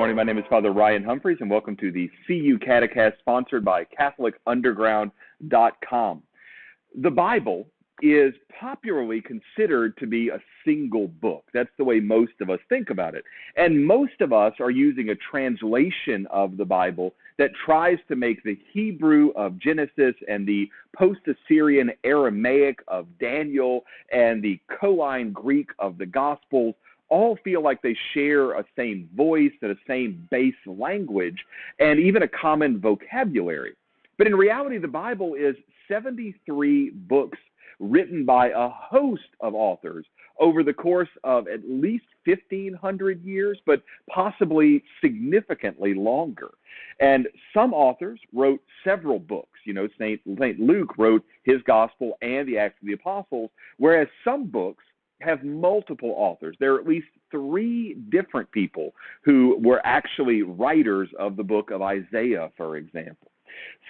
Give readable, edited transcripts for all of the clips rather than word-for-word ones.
morning. My name is Father Ryan Humphries, and welcome to the CU Catechast sponsored by CatholicUnderground.com. The Bible is popularly considered to be a single book. That's the way most of us think about it. And most of us are using a translation of the Bible that tries to make the Hebrew of Genesis and the post-Assyrian Aramaic of Daniel and the Koine Greek of the Gospels all feel like they share a same voice and a same base language and even a common vocabulary. But in reality, the Bible is 73 books written by a host of authors over the course of at least 1,500 years, but possibly significantly longer. And some authors wrote several books. You know, St. Luke wrote his Gospel and the Acts of the Apostles, whereas some books have multiple authors. There are at least 3 different people who were actually writers of the book of Isaiah, for example.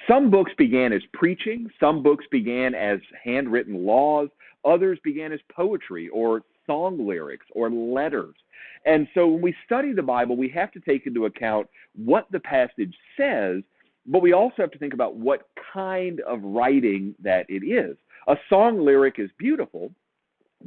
Some books began as preaching, some books began as handwritten laws, others began as poetry or song lyrics or letters. And so when we study the Bible, we have to take into account what the passage says, but we also have to think about what kind of writing that it is. A song lyric is beautiful,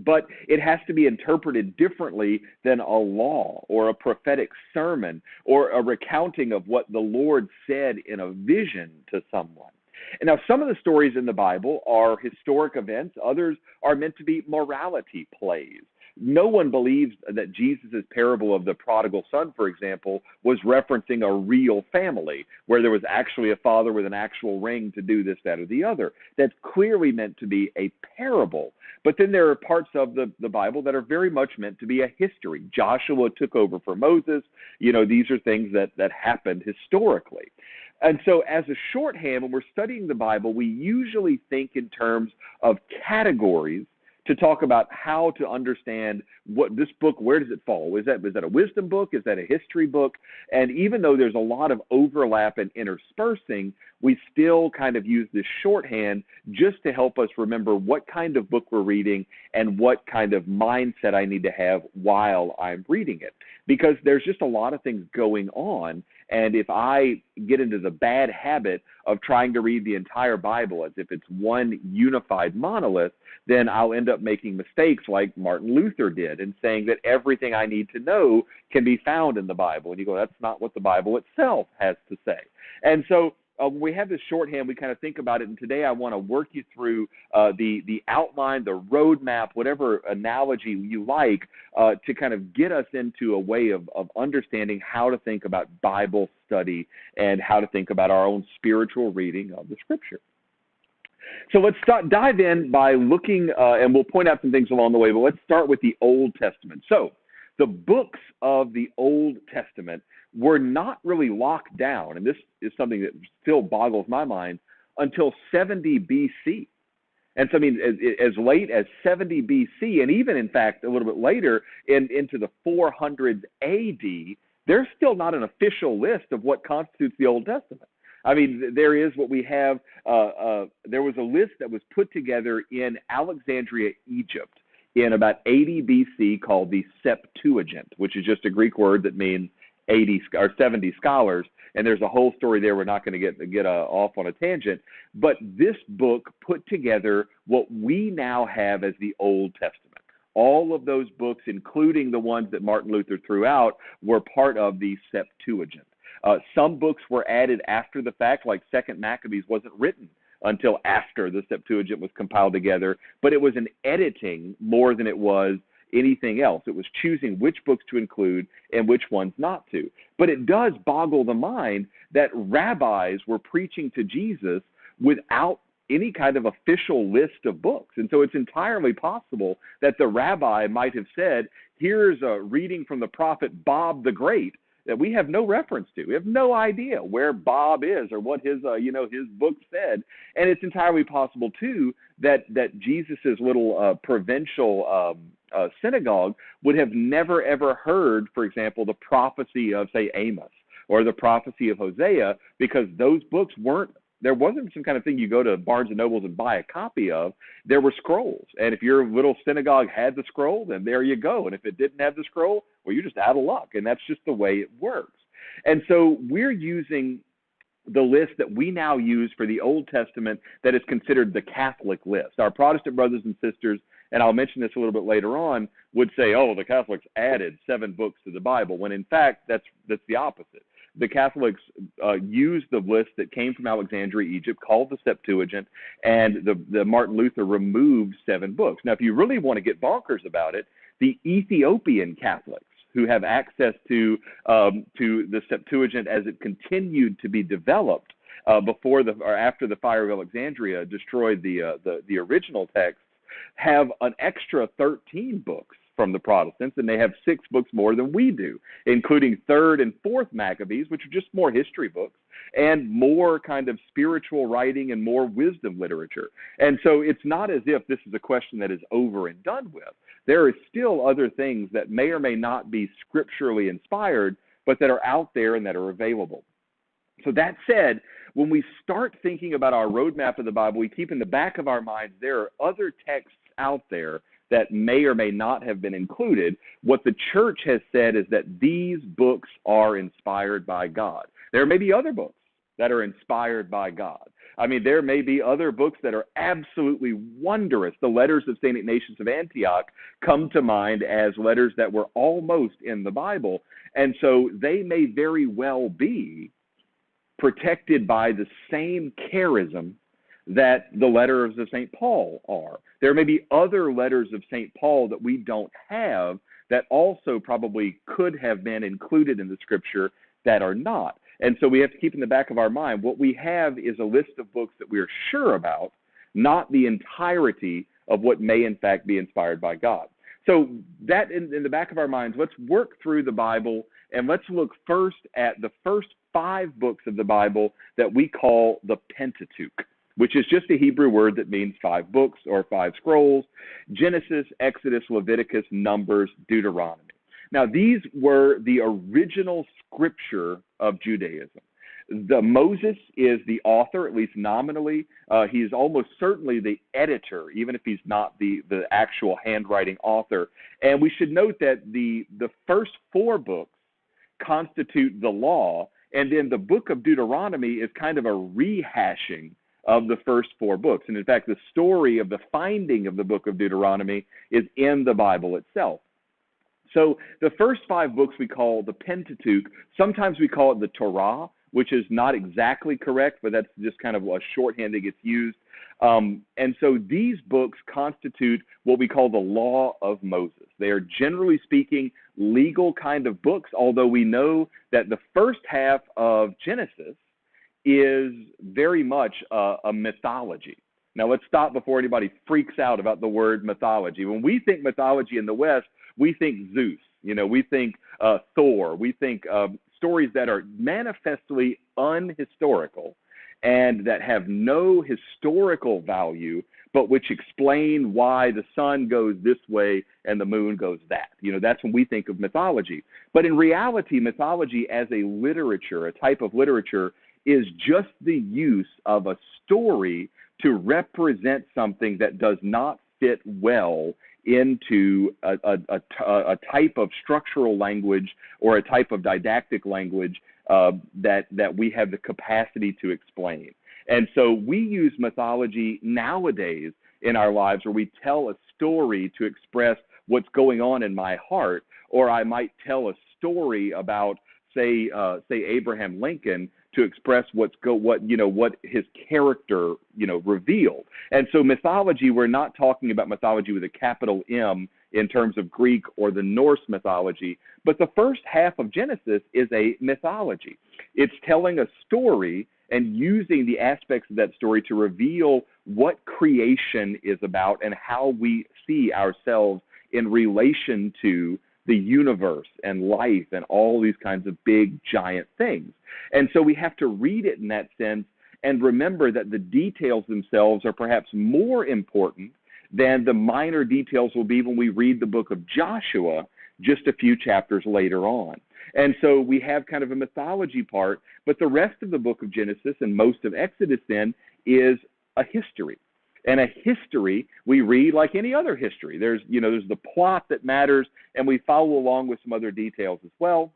but it has to be interpreted differently than a law or a prophetic sermon or a recounting of what the Lord said in a vision to someone. And now, some of the stories in the Bible are historic events. Others are meant to be morality plays. No one believes that Jesus' parable of the Prodigal Son, for example, was referencing a real family where there was actually a father with an actual ring to do this, that, or the other. That's clearly meant to be a parable. But then there are parts of the Bible that are very much meant to be a history. Joshua took over for Moses. You know, these are things that happened historically. And so as a shorthand, when we're studying the Bible, we usually think in terms of categories to talk about how to understand what this book, where does it fall? Is that a wisdom book? Is that a history book? And even though there's a lot of overlap and interspersing, we still kind of use this shorthand just to help us remember what kind of book we're reading and what kind of mindset I need to have while I'm reading it. Because there's just a lot of things going on, and if I get into the bad habit of trying to read the entire Bible as if it's one unified monolith, then I'll end up making mistakes like Martin Luther did and saying that everything I need to know can be found in the Bible. And you go, that's not what the Bible itself has to say. And so when we have this shorthand, we kind of think about it, and today I want to work you through the outline, the roadmap, whatever analogy you like, to kind of get us into a way of understanding how to think about Bible study and how to think about our own spiritual reading of the Scripture. So let's dive in by looking, and we'll point out some things along the way, but let's start with the Old Testament. So the books of the Old Testament were not really locked down, and this is something that still boggles my mind, until 70 BC. And so, I mean, as late as 70 BC, and even, in fact, a little bit later into the 400s AD, there's still not an official list of what constitutes the Old Testament. I mean, there is what we have, there was a list that was put together in Alexandria, Egypt, in about 80 BC called the Septuagint, which is just a Greek word that means 80 or 70 scholars, and there's a whole story there. We're not going to get off on a tangent, but this book put together what we now have as the Old Testament. All of those books, including the ones that Martin Luther threw out, were part of the Septuagint. Some books were added after the fact, like 2nd Maccabees wasn't written until after the Septuagint was compiled together, but it was an editing more than it was anything else. It was choosing which books to include and which ones not to. But it does boggle the mind that rabbis were preaching to Jesus without any kind of official list of books. And so it's entirely possible that the rabbi might have said, here's a reading from the prophet Bob the Great that we have no reference to. We have no idea where Bob is or what his book said. And it's entirely possible, too, that Jesus's little provincial synagogue would have never, ever heard, for example, the prophecy of, say, Amos or the prophecy of Hosea, because those books there wasn't some kind of thing you go to Barnes & Nobles and buy a copy of. There were scrolls. And if your little synagogue had the scroll, then there you go. And if it didn't have the scroll, well, you're just out of luck. And that's just the way it works. And so we're using the list that we now use for the Old Testament that is considered the Catholic list. Our Protestant brothers and sisters, and I'll mention this a little bit later on, would say, oh, the Catholics added 7 books to the Bible, when in fact that's the opposite. The Catholics used the list that came from Alexandria, Egypt, called the Septuagint, and the Martin Luther removed 7 books. Now, if you really want to get bonkers about it, the Ethiopian Catholics, who have access to the Septuagint as it continued to be developed before or after the fire of Alexandria destroyed the original texts, have an extra 13 books from the Protestants, and they have 6 books more than we do, including 3rd and 4th Maccabees, which are just more history books, and more kind of spiritual writing and more wisdom literature. And so it's not as if this is a question that is over and done with. There are still other things that may or may not be scripturally inspired, but that are out there and that are available. So that said, when we start thinking about our roadmap of the Bible, we keep in the back of our minds there are other texts out there that may or may not have been included. What the church has said is that these books are inspired by God. There may be other books that are inspired by God. I mean, there may be other books that are absolutely wondrous. The letters of St. Ignatius of Antioch come to mind as letters that were almost in the Bible, and so they may very well be protected by the same charism that the letters of St. Paul are. There may be other letters of St. Paul that we don't have that also probably could have been included in the scripture that are not. And so we have to keep in the back of our mind, what we have is a list of books that we are sure about, not the entirety of what may in fact be inspired by God. So that in the back of our minds, let's work through the Bible, and let's look first at the first 5 books of the Bible that we call the Pentateuch, which is just a Hebrew word that means 5 books or 5 scrolls: Genesis, Exodus, Leviticus, Numbers, Deuteronomy. Now, these were the original scripture of Judaism. Moses is the author, at least nominally. He is almost certainly the editor, even if he's not the actual handwriting author. And we should note that the first 4 books constitute the law, and then the book of Deuteronomy is kind of a rehashing of the first 4 books. And in fact, the story of the finding of the book of Deuteronomy is in the Bible itself. So the first 5 books we call the Pentateuch. Sometimes we call it the Torah, which is not exactly correct, but that's just kind of a shorthand that gets used. And so these books constitute what we call the Law of Moses. They are, generally speaking, legal kind of books, although we know that the first half of Genesis is very much a mythology. Now, let's stop before anybody freaks out about the word mythology. When we think mythology in the West, we think Zeus, we think Thor, we think stories that are manifestly unhistorical and that have no historical value, but which explain why the sun goes this way and the moon goes that. That's when we think of mythology. But in reality, mythology as a literature, a type of literature, is just the use of a story to represent something that does not fit well into a type of structural language or a type of didactic language that we have the capacity to explain. And so we use mythology nowadays in our lives where we tell a story to express what's going on in my heart, or I might tell a story about, say Abraham Lincoln, to express what his character revealed. And so mythology, we're not talking about mythology with a capital M in terms of Greek or the Norse mythology, but the first half of Genesis is a mythology. It's telling a story and using the aspects of that story to reveal what creation is about and how we see ourselves in relation to the universe and life and all these kinds of big, giant things. And so we have to read it in that sense and remember that the details themselves are perhaps more important than the minor details will be when we read the book of Joshua just a few chapters later on. And so we have kind of a mythology part, but the rest of the book of Genesis and most of Exodus then is a history. And a history we read like any other history. There's the plot that matters, and we follow along with some other details as well.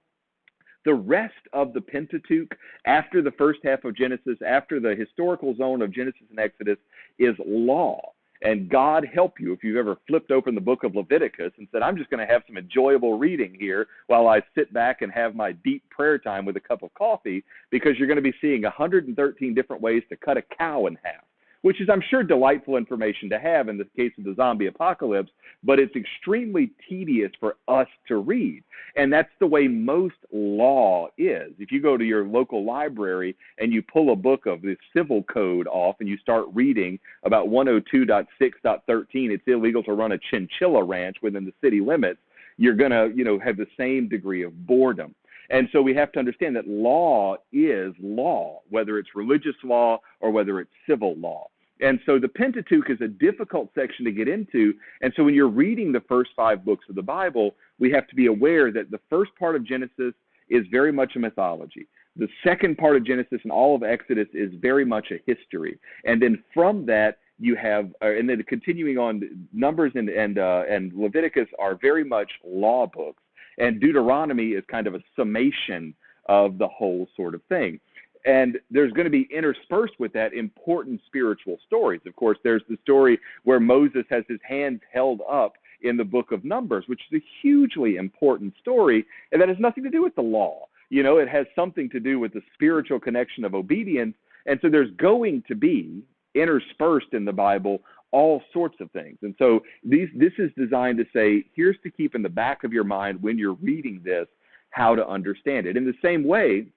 The rest of the Pentateuch, after the first half of Genesis, after the historical zone of Genesis and Exodus, is law. And God help you if you've ever flipped open the book of Leviticus and said, I'm just going to have some enjoyable reading here while I sit back and have my deep prayer time with a cup of coffee, because you're going to be seeing 113 different ways to cut a cow in half, which is, I'm sure, delightful information to have in the case of the zombie apocalypse, but it's extremely tedious for us to read. And that's the way most law is. If you go to your local library and you pull a book of the civil code off and you start reading about 102.6.13, it's illegal to run a chinchilla ranch within the city limits, you're going to, have the same degree of boredom. And so we have to understand that law is law, whether it's religious law or whether it's civil law. And so the Pentateuch is a difficult section to get into. And so when you're reading the first 5 books of the Bible, we have to be aware that the first part of Genesis is very much a mythology. The second part of Genesis and all of Exodus is very much a history. And then from that, you have, and then continuing on, Numbers and Leviticus are very much law books. And Deuteronomy is kind of a summation of the whole sort of thing. And there's going to be interspersed with that important spiritual stories. Of course, there's the story where Moses has his hands held up in the book of Numbers, which is a hugely important story, and that has nothing to do with the law. It has something to do with the spiritual connection of obedience. And so there's going to be interspersed in the Bible all sorts of things. And so this is designed to say, here's to keep in the back of your mind when you're reading this, how to understand it. In the same way,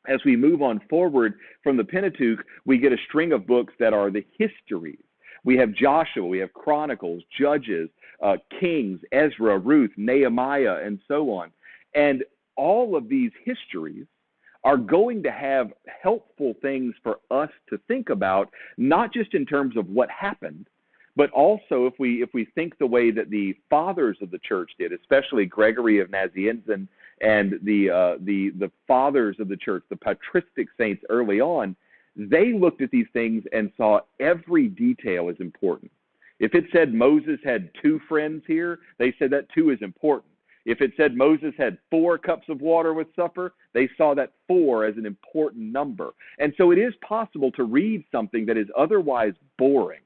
as we move on forward from the Pentateuch, we get a string of books that are the histories. We have Joshua, we have Chronicles, Judges, Kings, Ezra, Ruth, Nehemiah, and so on. And all of these histories are going to have helpful things for us to think about, not just in terms of what happened, but also if we think the way that the fathers of the church did, especially Gregory of Nazianzen and the fathers of the church, the patristic saints early on, they looked at these things and saw every detail as important. If it said Moses had 2 friends here, they said that 2 is important. If it said Moses had 4 cups of water with supper, they saw that 4 as an important number. And so it is possible to read something that is otherwise boring,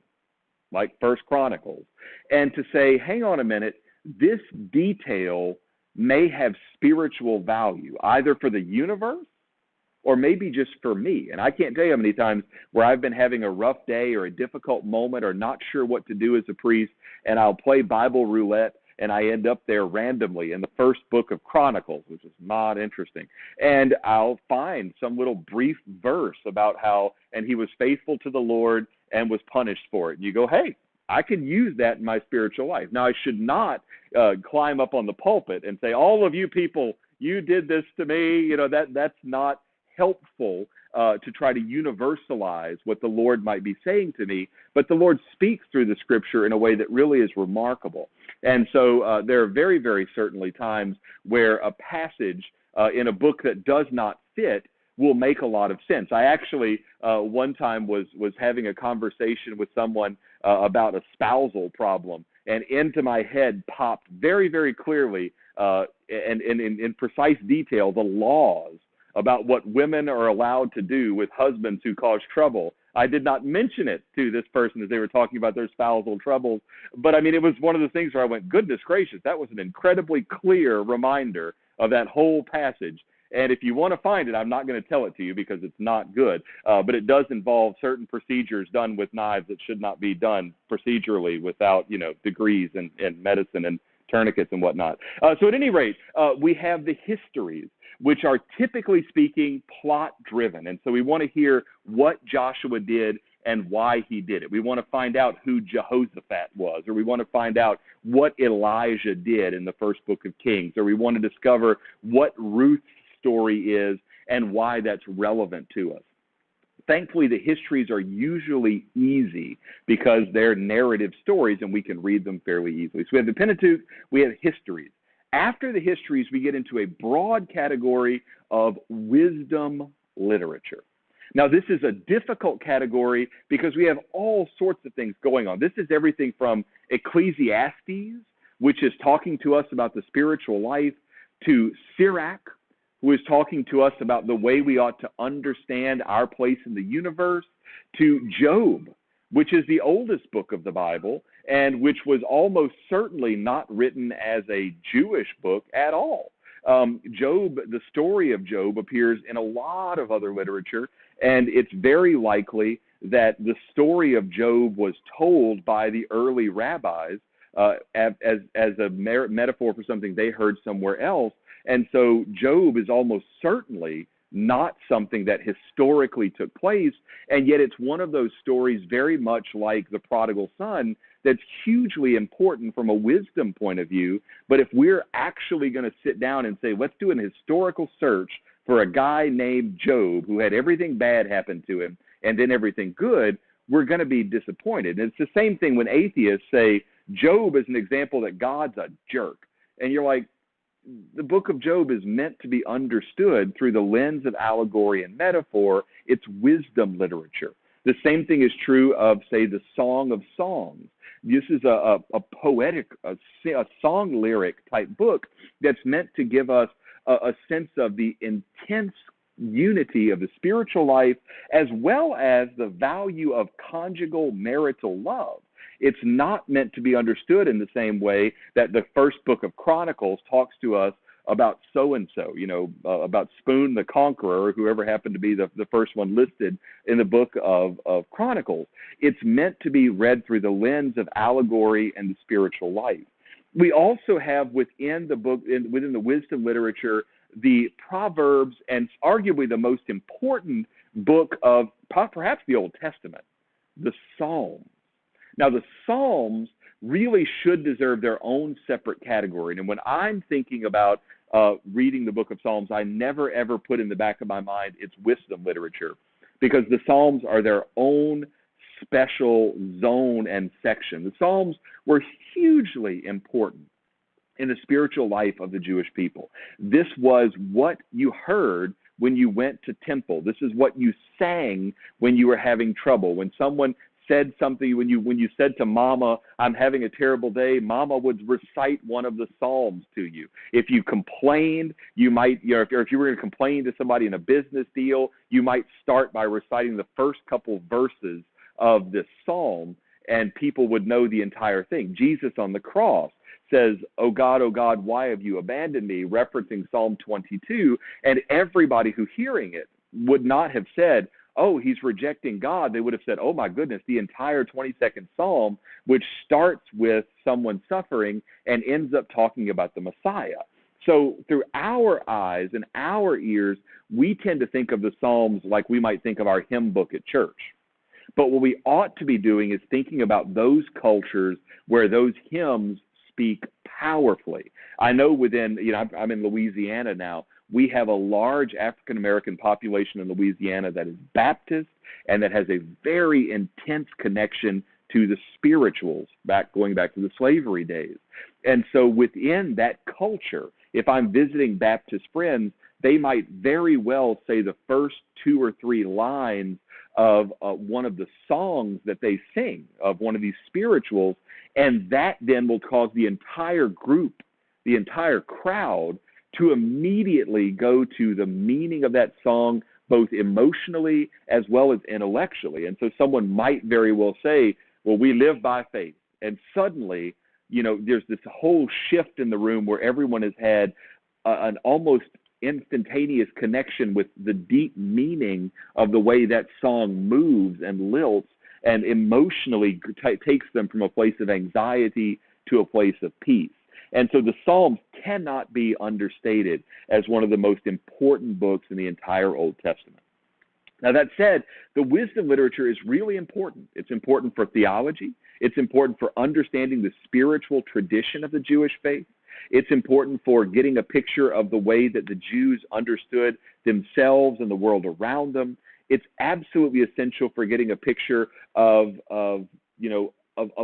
like First Chronicles, and to say, hang on a minute, this detail may have spiritual value, either for the universe or maybe just for me. And I can't tell you how many times where I've been having a rough day or a difficult moment or not sure what to do as a priest, and I'll play Bible roulette, and I end up there randomly in the first book of Chronicles, which is not interesting. And I'll find some little brief verse about how, and he was faithful to the Lord and was punished for it. And you go, hey, I can use that in my spiritual life. Now, I should not climb up on the pulpit and say, all of you people, you did this to me. That's not helpful to try to universalize what the Lord might be saying to me. But the Lord speaks through the Scripture in a way that really is remarkable. And so there are very, very certainly times where a passage in a book that does not fit will make a lot of sense. I actually one time was having a conversation with someone about a spousal problem, and into my head popped very, very clearly and in precise detail the laws about what women are allowed to do with husbands who cause trouble. I did not mention it to this person as they were talking about their spousal troubles, but I mean, it was one of the things where I went, goodness gracious, that was an incredibly clear reminder of that whole passage. And if you want to find it, I'm not going to tell it to you because it's not good, but it does involve certain procedures done with knives that should not be done procedurally without, degrees in medicine and tourniquets and whatnot. So at any rate, we have the histories, which are typically speaking plot-driven. And so we want to hear what Joshua did and why he did it. We want to find out who Jehoshaphat was, or we want to find out what Elijah did in the first book of Kings, or we want to discover what Ruth's story is and why that's relevant to us. Thankfully, the histories are usually easy because they're narrative stories and we can read them fairly easily. So we have the Pentateuch, we have histories. After the histories, we get into a broad category of wisdom literature. Now, this is a difficult category because we have all sorts of things going on. This is everything from Ecclesiastes, which is talking to us about the spiritual life, to Sirach, who is talking to us about the way we ought to understand our place in the universe, to Job, which is the oldest book of the Bible and which was almost certainly not written as a Jewish book at all. Job, the story of Job, appears in a lot of other literature, and it's very likely that the story of Job was told by the early rabbis as a metaphor for something they heard somewhere else. And so Job is almost certainly not something that historically took place, and yet it's one of those stories very much like the Prodigal Son that's hugely important from a wisdom point of view. But if we're actually going to sit down and say, let's do an historical search for a guy named Job who had everything bad happen to him and then everything good, we're going to be disappointed. And it's the same thing when atheists say Job is an example that God's a jerk. And you're like, the book of Job is meant to be understood through the lens of allegory and metaphor. It's wisdom literature. The same thing is true of, say, the Song of Songs. This is a poetic, a song lyric type book that's meant to give us a sense of the intense unity of the spiritual life as well as the value of conjugal marital love. It's not meant to be understood in the same way that the first book of Chronicles talks to us about so-and-so, about Spoon the Conqueror, or whoever happened to be the first one listed in the book of Chronicles. It's meant to be read through the lens of allegory and the spiritual life. We also have within the book, within the wisdom literature, the Proverbs, and arguably the most important book of perhaps the Old Testament, the Psalms. Now, the Psalms really should deserve their own separate category. And when I'm thinking about reading the book of Psalms, I never, ever put in the back of my mind it's wisdom literature, because the Psalms are their own special zone and section. The Psalms were hugely important in the spiritual life of the Jewish people. This was what you heard when you went to temple. This is what you sang when you were having trouble. When someone said something, when you said to Mama, I'm having a terrible day, Mama would recite one of the Psalms to you. If you complained, you might, or if you were going to complain to somebody in a business deal, you might start by reciting the first couple verses of this Psalm, and people would know the entire thing. Jesus on the cross says, oh God, why have you abandoned me?" referencing Psalm 22, and everybody who hearing it would not have said, oh, he's rejecting God. They would have said, oh my goodness, the entire 22nd Psalm, which starts with someone suffering and ends up talking about the Messiah. So through our eyes and our ears, we tend to think of the Psalms like we might think of our hymn book at church. But what we ought to be doing is thinking about those cultures where those hymns speak powerfully. I know I'm in Louisiana now. We have a large African-American population in Louisiana that is Baptist and that has a very intense connection to the spirituals, going back to the slavery days. And so within that culture, if I'm visiting Baptist friends, they might very well say the first 2 or 3 lines of one of the songs that they sing, of one of these spirituals, and that then will cause the entire group, the entire crowd, to immediately go to the meaning of that song, both emotionally as well as intellectually. And so someone might very well say, well, we live by faith. And suddenly, there's this whole shift in the room where everyone has had an almost instantaneous connection with the deep meaning of the way that song moves and lilts, and emotionally takes them from a place of anxiety to a place of peace. And so the Psalms cannot be understated as one of the most important books in the entire Old Testament. Now, that said, the wisdom literature is really important. It's important for theology. It's important for understanding the spiritual tradition of the Jewish faith. It's important for getting a picture of the way that the Jews understood themselves and the world around them. It's absolutely essential for getting a picture of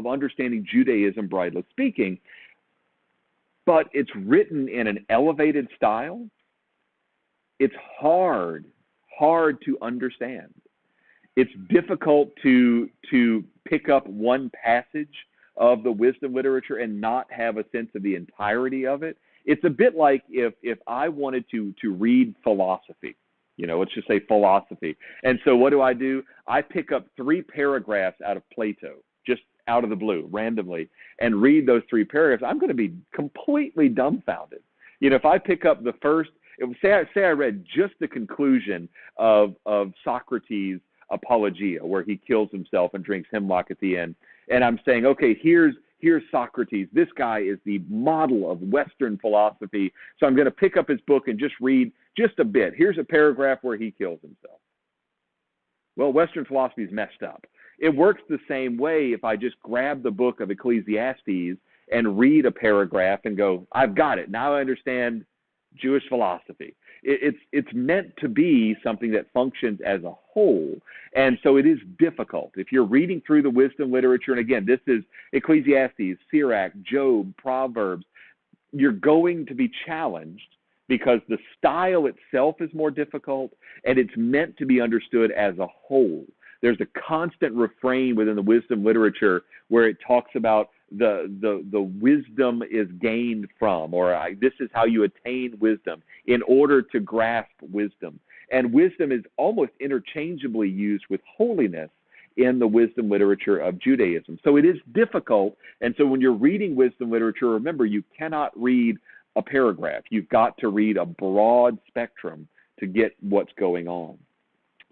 understanding Judaism, broadly speaking. But it's written in an elevated style. It's hard to understand. It's difficult to pick up one passage of the wisdom literature and not have a sense of the entirety of it. It's a bit like if I wanted to read philosophy, let's just say philosophy. And so what do? I pick up 3 paragraphs out of Plato, just out of the blue, randomly, and read those 3 paragraphs. I'm going to be completely dumbfounded. If I pick up the first, say I read just the conclusion of Socrates' Apologia, where he kills himself and drinks hemlock at the end, and I'm saying, okay, here's Socrates. This guy is the model of Western philosophy. So I'm going to pick up his book and just read just a bit. Here's a paragraph where he kills himself. Well, Western philosophy is messed up. It works the same way if I just grab the book of Ecclesiastes and read a paragraph and go, I've got it. Now I understand Jewish philosophy. It's meant to be something that functions as a whole, and so it is difficult. If you're reading through the wisdom literature, and again, this is Ecclesiastes, Sirach, Job, Proverbs, you're going to be challenged because the style itself is more difficult, and it's meant to be understood as a whole. There's a constant refrain within the wisdom literature where it talks about the wisdom is gained from, or this is how you attain wisdom in order to grasp wisdom. And wisdom is almost interchangeably used with holiness in the wisdom literature of Judaism. So it is difficult. And so when you're reading wisdom literature, remember, you cannot read a paragraph. You've got to read a broad spectrum to get what's going on.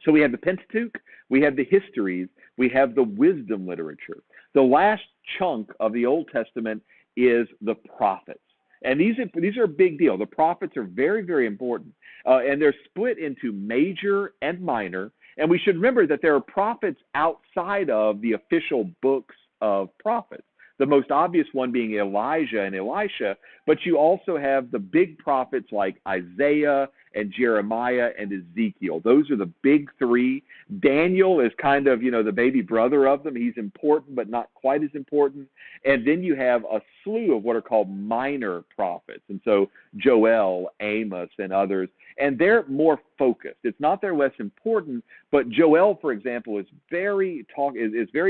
So we have the Pentateuch, we have the histories, we have the wisdom literature. The last chunk of the Old Testament is the prophets. And these are a big deal. The prophets are very, very important. And they're split into major and minor. And we should remember that there are prophets outside of the official books of prophets. The most obvious one being Elijah and Elisha, but you also have the big prophets like Isaiah and Jeremiah and Ezekiel. Those are the big 3. Daniel is kind of, the baby brother of them. He's important, but not quite as important. And then you have a slew of what are called minor prophets. And so Joel, Amos, and others. And they're more focused. It's not they're less important, but Joel, for example, is very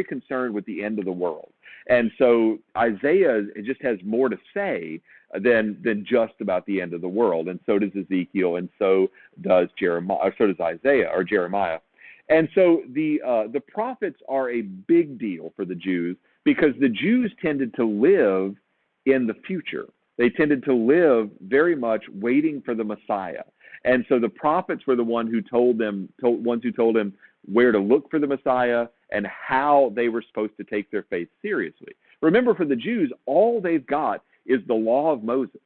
concerned with the end of the world. And so Isaiah just has more to say than just about the end of the world. And so does Ezekiel, and so does Jeremiah, or so does Isaiah or Jeremiah. And so the prophets are a big deal for the Jews because the Jews tended to live in the future. They tended to live very much waiting for the Messiah. And so the prophets were the ones who told them where to look for the Messiah and how they were supposed to take their faith seriously. Remember, for the Jews, all they've got is the law of Moses.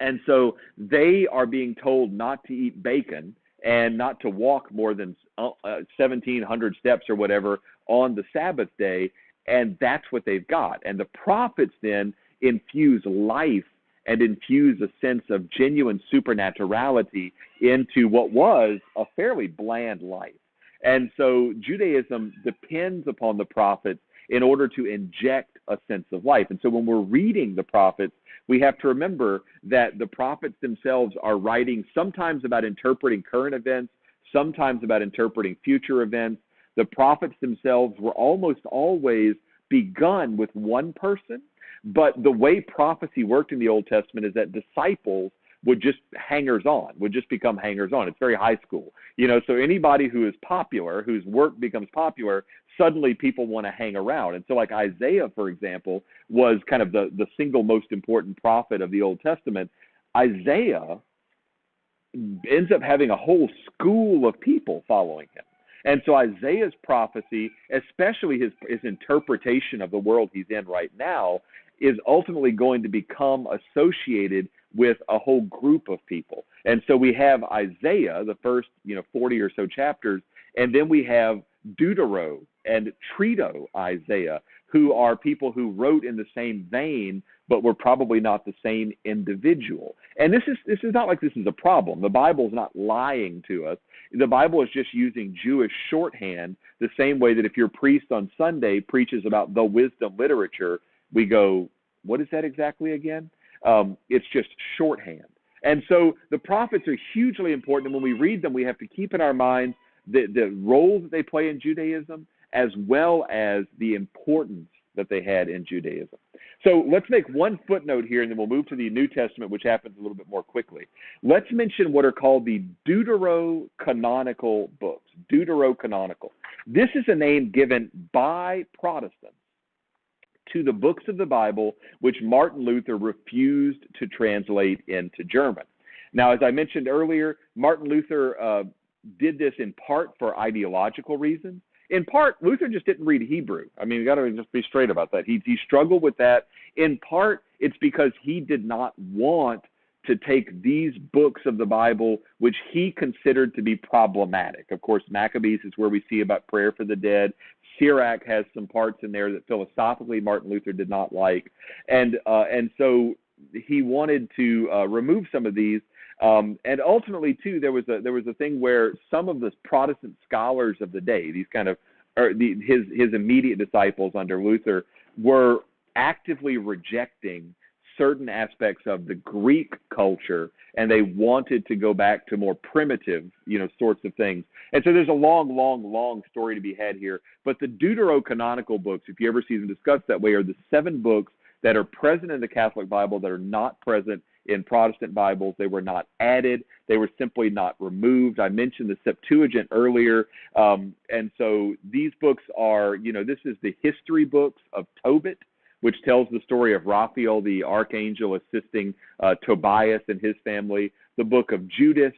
And so they are being told not to eat bacon and not to walk more than 1,700 steps or whatever on the Sabbath day, and that's what they've got. And the prophets then infuse life and infuse a sense of genuine supernaturality into what was a fairly bland life. And so Judaism depends upon the prophets in order to inject a sense of life. And so when we're reading the prophets, we have to remember that the prophets themselves are writing sometimes about interpreting current events, sometimes about interpreting future events. The prophets themselves were almost always begun with one person, but the way prophecy worked in the Old Testament is that disciples would just become hangers-on. It's very high school. So anybody who is popular, whose work becomes popular, suddenly people want to hang around. And so like Isaiah, for example, was kind of the single most important prophet of the Old Testament. Isaiah ends up having a whole school of people following him. And so Isaiah's prophecy, especially his interpretation of the world he's in right now, is ultimately going to become associated with a whole group of people. And so we have Isaiah, the first 40 or so chapters, and then we have Deutero and Trito Isaiah, who are people who wrote in the same vein, but were probably not the same individual. And this is not like this is a problem. The Bible is not lying to us. The Bible is just using Jewish shorthand the same way that if your priest on Sunday preaches about the wisdom literature, we go, what is that exactly again? It's just shorthand. And so the prophets are hugely important. And when we read them, we have to keep in our minds the role that they play in Judaism, as well as the importance that they had in Judaism. So let's make one footnote here, and then we'll move to the New Testament, which happens a little bit more quickly. Let's mention what are called the deuterocanonical books. Deuterocanonical. This is a name given by Protestants to the books of the Bible which Martin Luther refused to translate into German. Now, as I mentioned earlier, Martin Luther did this in part for ideological reasons. In part, Luther just didn't read Hebrew. I mean, you got to just be straight about that. He struggled with that. In part, it's because he did not want to take these books of the Bible, which he considered to be problematic. Of course, Maccabees is where we see about prayer for the dead. Sirach has some parts in there that philosophically Martin Luther did not like. And so he wanted to remove some of these. And ultimately, too, there was a thing where some of the Protestant scholars of the day, these kind of his immediate disciples under Luther, were actively rejecting certain aspects of the Greek culture, and they wanted to go back to more primitive, sorts of things. And so there's a long story to be had here. But the deuterocanonical books, if you ever see them discussed that way, are the 7 books that are present in the Catholic Bible that are not present in Protestant Bibles. They were not added. They were simply not removed. I mentioned the Septuagint earlier. And so these books are, this is the history books of Tobit, which tells the story of Raphael, the archangel, assisting Tobias and his family. The book of Judas,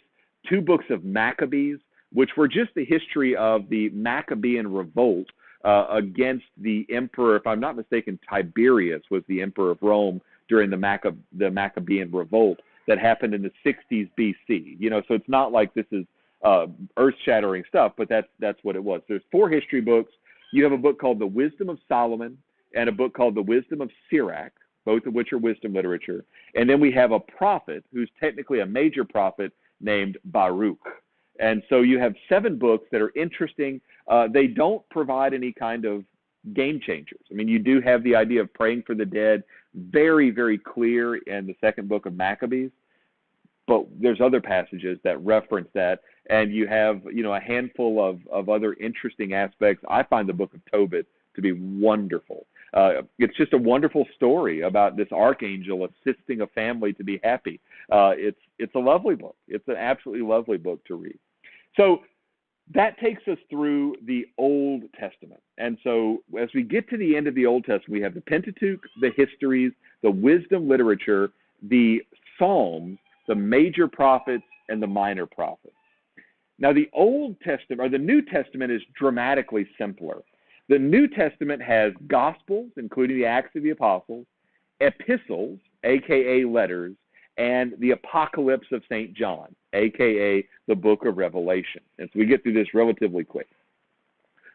2 books of Maccabees, which were just the history of the Maccabean revolt against the emperor, if I'm not mistaken, Tiberius was the emperor of Rome during the Maccabean revolt that happened in the 60s BC. So it's not like this is earth-shattering stuff, but that's what it was. There's 4 history books. You have a book called The Wisdom of Solomon and a book called The Wisdom of Sirach, both of which are wisdom literature. And then we have a prophet who's technically a major prophet named Baruch. And so you have 7 books that are interesting. They don't provide any kind of game changers. I mean, you do have the idea of praying for the dead, very, very clear in the 2nd book of Maccabees, but there's other passages that reference that, and you have, a handful of other interesting aspects. I find the book of Tobit to be wonderful. It's just a wonderful story about this archangel assisting a family to be happy. It's a lovely book. It's an absolutely lovely book to read. So that takes us through the Old Testament. And so as we get to the end of the Old Testament, we have the Pentateuch, the histories, the wisdom literature, the Psalms, the major prophets, and the minor prophets. Now the Old Testament, or the New Testament, is dramatically simpler. The New Testament has Gospels, including the Acts of the Apostles, epistles, a.k.a. letters, and the Apocalypse of St. John, a.k.a. the book of Revelation. And so we get through this relatively quick.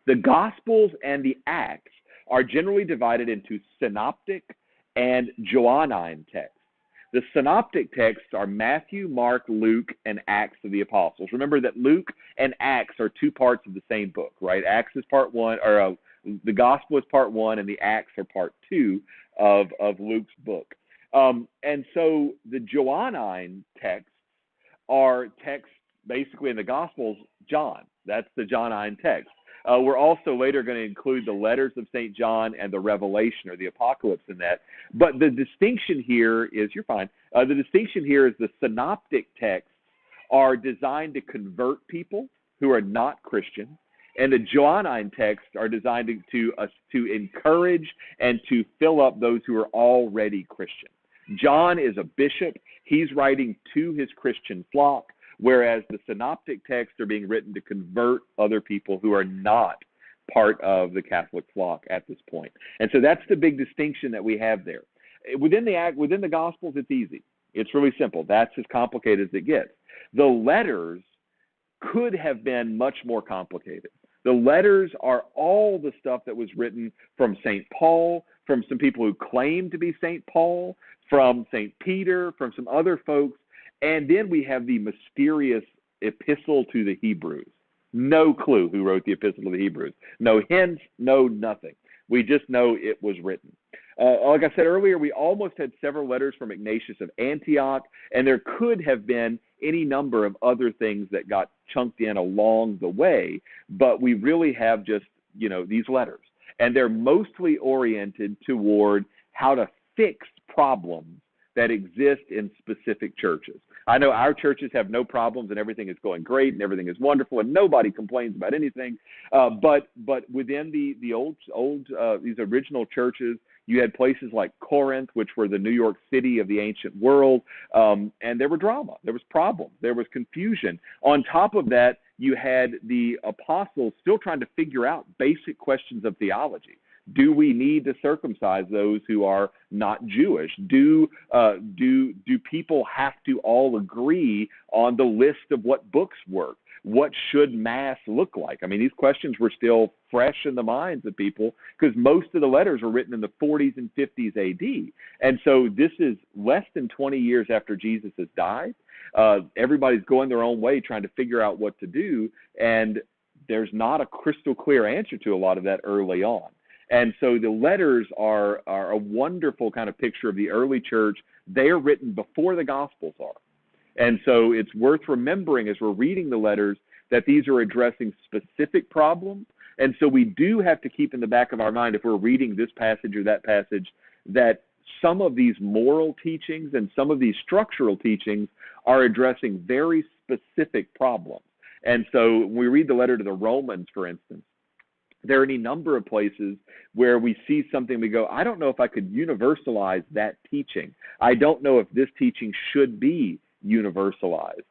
The Gospels and the Acts are generally divided into synoptic and Johannine texts. The synoptic texts are Matthew, Mark, Luke, and Acts of the Apostles. Remember that Luke and Acts are 2 parts of the same book, right? Acts is part 1, or the Gospel is part 1, and the Acts are part 2 of Luke's book. And so the Johannine texts are texts basically in the Gospels, John. That's the Johannine text. We're also later going to include the letters of St. John and the Revelation or the Apocalypse in that. But the distinction here is, you're fine, the distinction here is the synoptic texts are designed to convert people who are not Christian, and the Johannine texts are designed to encourage and to fill up those who are already Christian. John is a bishop. He's writing to his Christian flock, whereas the synoptic texts are being written to convert other people who are not part of the Catholic flock at this point. And so that's the big distinction that we have there. Within the Gospels, it's easy. It's really simple. That's as complicated as it gets. The letters could have been much more complicated. The letters are all the stuff that was written from St. Paul, from some people who claim to be St. Paul, from St. Peter, from some other folks. And then we have the mysterious Epistle to the Hebrews. No clue who wrote the Epistle to the Hebrews. No hints, no nothing. We just know it was written. Like I said earlier, we almost had several letters from Ignatius of Antioch, and there could have been any number of other things that got chunked in along the way, but we really have just, these letters. and they're mostly oriented toward how to fix problems that exist in specific churches. I know our churches have no problems and everything is going great and everything is wonderful and nobody complains about anything. But within the old these original churches, you had places like Corinth, which were the New York City of the ancient world, and there were drama, there was problems, there was confusion. On top of that, you had the apostles still trying to figure out basic questions of theology. Do we need to circumcise those who are not Jewish? Do people have to all agree on the list of what books work? What should Mass look like? I mean, these questions were still fresh in the minds of people because most of the letters were written in the 40s and 50s AD. And so this is less than 20 years after Jesus has died. Everybody's going their own way trying to figure out what to do, and there's not a crystal clear answer to a lot of that early on. And so the letters are a wonderful kind of picture of the early church. They are written before the Gospels are. And so it's worth remembering as we're reading the letters that these are addressing specific problems. And so we do have to keep in the back of our mind, if we're reading this passage or that passage, that some of these moral teachings and some of these structural teachings are addressing very specific problems. And so when we read the letter to the Romans, for instance, there are any number of places where we see something, we go, I don't know if I could universalize that teaching. I don't know if this teaching should be universalized.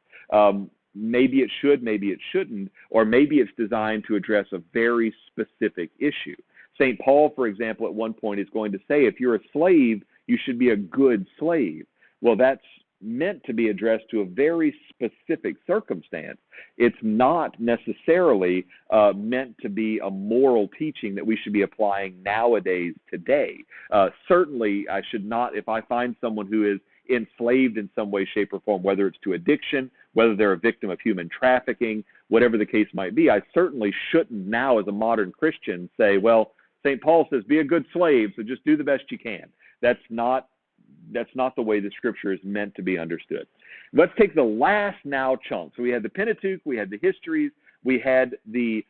Maybe it should, maybe it shouldn't, or maybe it's designed to address a very specific issue. St. Paul, for example, at one point is going to say, if you're a slave, you should be a good slave. Well, that's meant to be addressed to a very specific circumstance. It's not necessarily meant to be a moral teaching that we should be applying nowadays, today. Certainly, I should not, if I find someone who is enslaved in some way, shape, or form, whether it's to addiction, whether they're a victim of human trafficking, whatever the case might be, I certainly shouldn't now as a modern Christian say, well, St. Paul says, be a good slave, so just do the best you can. That's not the way the Scripture is meant to be understood. Let's take the last now chunk. So we had the Pentateuch, we had the histories, we had the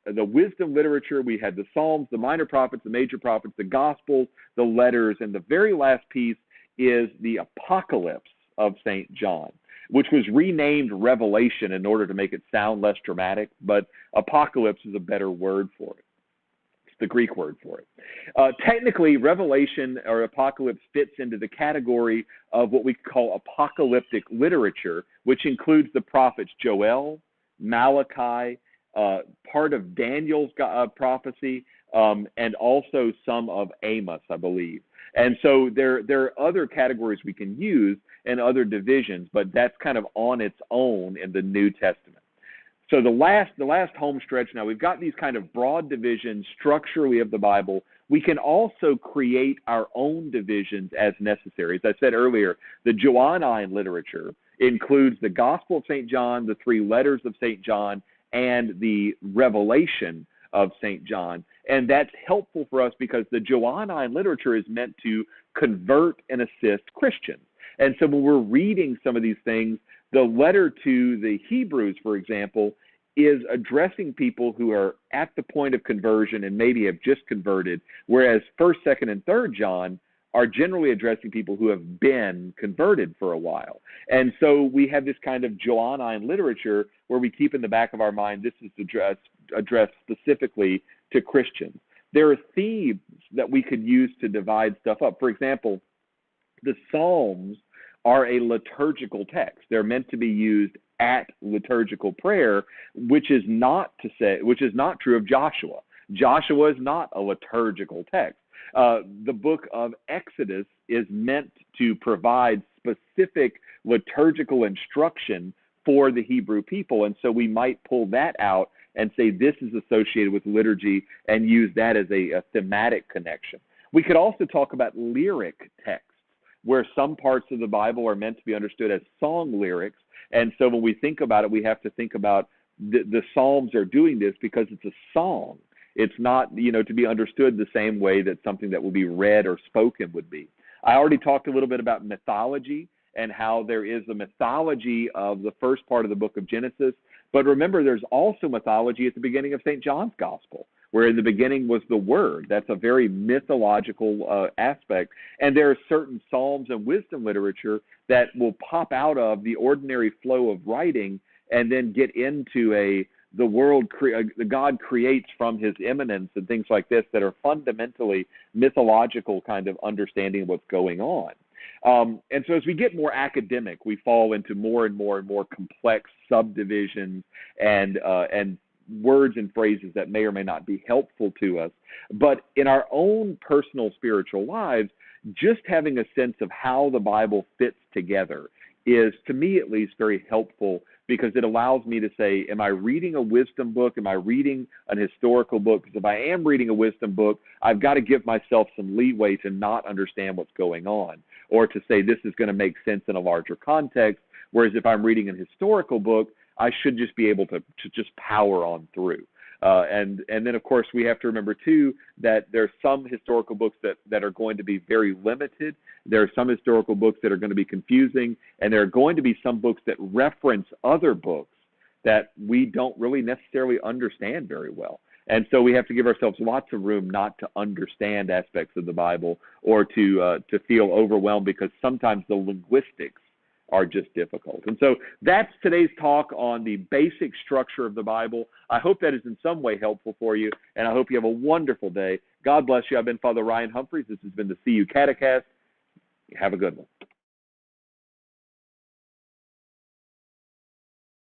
wisdom literature, we had the Psalms, the minor prophets, the major prophets, the Gospels, the letters, and the very last piece is the Apocalypse of St. John, which was renamed Revelation in order to make it sound less dramatic, but Apocalypse is a better word for it. It's the Greek word for it. Technically, Revelation or Apocalypse fits into the category of what we call apocalyptic literature, which includes the prophets Joel, Malachi, part of Daniel's prophecy, and also some of Amos, I believe. And so there are other categories we can use and other divisions, but that's kind of on its own in the New Testament. So the last home stretch now, we've got these kind of broad divisions structurally of the Bible. We can also create our own divisions as necessary. As I said earlier, the Johannine literature includes the Gospel of St. John, the three letters of St. John, and the Revelation of St. John. And that's helpful for us because the Johannine literature is meant to convert and assist Christians. And so when we're reading some of these things, the letter to the Hebrews, for example, is addressing people who are at the point of conversion and maybe have just converted, whereas 1st, 2nd, and 3rd John are generally addressing people who have been converted for a while. And so we have this kind of Johannine literature where we keep in the back of our mind this is addressed specifically to Christians. There are themes that we could use to divide stuff up. For example, the Psalms are a liturgical text. They're meant to be used at liturgical prayer, which is not true of Joshua. Joshua is not a liturgical text. The book of Exodus is meant to provide specific liturgical instruction for the Hebrew people, and so we might pull that out and say this is associated with liturgy and use that as a thematic connection. We could also talk about lyric texts, where some parts of the Bible are meant to be understood as song lyrics. And so when we think about it, we have to think about the Psalms are doing this because it's a song. It's not, to be understood the same way that something that will be read or spoken would be. I already talked a little bit about mythology and how there is a mythology of the first part of the book of Genesis. But remember, there's also mythology at the beginning of St. John's Gospel, where in the beginning was the Word. That's a very mythological aspect. And there are certain psalms and wisdom literature that will pop out of the ordinary flow of writing and then get into the God creates from his immanence and things like this that are fundamentally mythological kind of understanding of what's going on. And so as we get more academic, we fall into more and more and more complex subdivisions and words and phrases that may or may not be helpful to us. But in our own personal spiritual lives, just having a sense of how the Bible fits together is, to me at least, very helpful, because it allows me to say, am I reading a wisdom book? Am I reading an historical book? Because if I am reading a wisdom book, I've got to give myself some leeway to not understand what's going on, or to say this is going to make sense in a larger context. Whereas if I'm reading a historical book, I should just be able to just power on through. And then, of course, we have to remember, too, that there are some historical books that are going to be very limited. There are some historical books that are going to be confusing, and there are going to be some books that reference other books that we don't really necessarily understand very well. And so we have to give ourselves lots of room not to understand aspects of the Bible or to feel overwhelmed, because sometimes the linguistics are just difficult. And so that's today's talk on the basic structure of the Bible. I hope that is in some way helpful for you, and I hope you have a wonderful day. God bless you. I've been Father Ryan Humphries. This has been the CU Catechast. Have a good one.